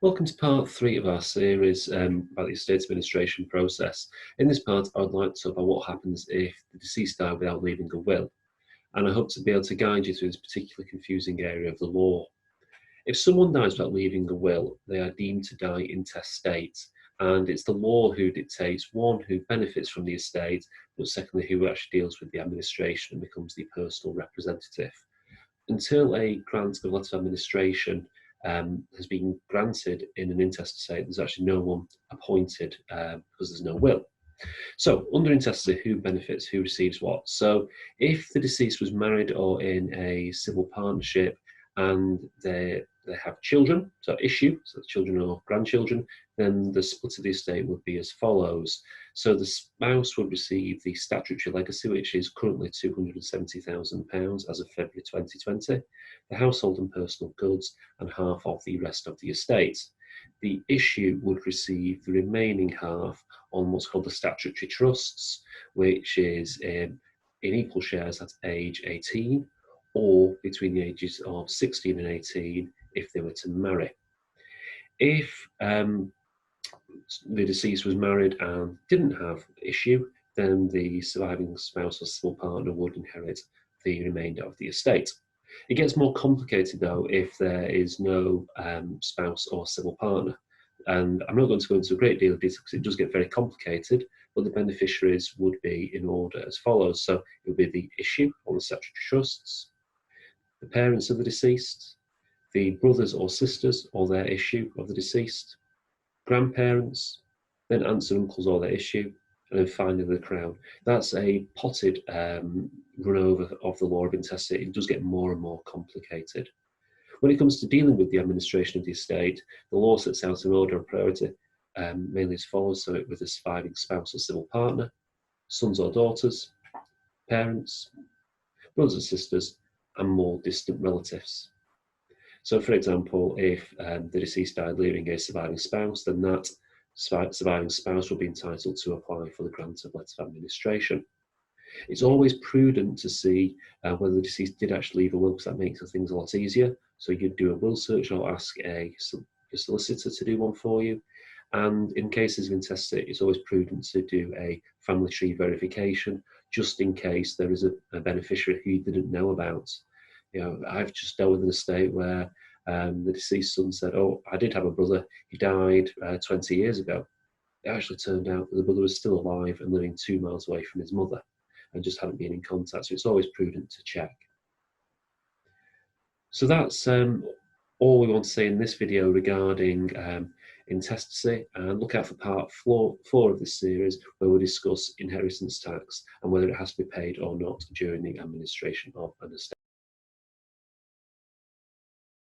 Welcome to part 3 of our series about the estate administration process. In this part, I would like to talk about what happens if the deceased died without leaving a will, and I hope to be able to guide you through this particularly confusing area of the law. If someone dies without leaving a will, they are deemed to die intestate, and it's the law who dictates, one, who benefits from the estate, but secondly, who actually deals with the administration and becomes the personal representative. Until a grant of letter of administration has been granted in an intestate, there's actually no one appointed because there's no will. So under intestate, who benefits, who receives what? So if the deceased was married or in a civil partnership and they have children, so issue, so children or grandchildren, then the split of the estate would be as follows. So the spouse would receive the statutory legacy, which is currently £270,000 as of February 2020, the household and personal goods, and half of the rest of the estate. The issue would receive the remaining half on what's called the statutory trusts, which is in equal shares at age 18 or between the ages of 16 and 18 if they were to marry. If the deceased was married and didn't have issue, then the surviving spouse or civil partner would inherit the remainder of the estate. It gets more complicated though if there is no spouse or civil partner. And I'm not going to go into a great deal of detail because it does get very complicated, but the beneficiaries would be in order as follows. So it would be the issue on the statutory trusts, the parents of the deceased, the brothers or sisters or their issue of the deceased, grandparents, then aunts and uncles or their issue, and then finally the crown. That's a potted run over of the law of intestate. It does get more and more complicated. When it comes to dealing with the administration of the estate, the law sets out an order of priority, mainly as follows. So with a surviving spouse or civil partner, sons or daughters, parents, brothers and sisters, and more distant relatives. So for example, if the deceased died leaving a surviving spouse, then that surviving spouse will be entitled to apply for the grant of letter of administration. It's always prudent to see whether the deceased did actually leave a will, because that makes things a lot easier. So you'd do a will search or ask a solicitor to do one for you. And in cases of intestate, it's always prudent to do a family tree verification, just in case there is a beneficiary who you didn't know about. You know, I've just dealt with an estate where the deceased son said, "Oh, I did have a brother. He died 20 years ago." It actually turned out that the brother was still alive and living 2 miles away from his mother and just hadn't been in contact. So it's always prudent to check. So that's all we want to say in this video regarding intestacy, and look out for part 4 of this series where we discuss inheritance tax and whether it has to be paid or not during the administration of an estate.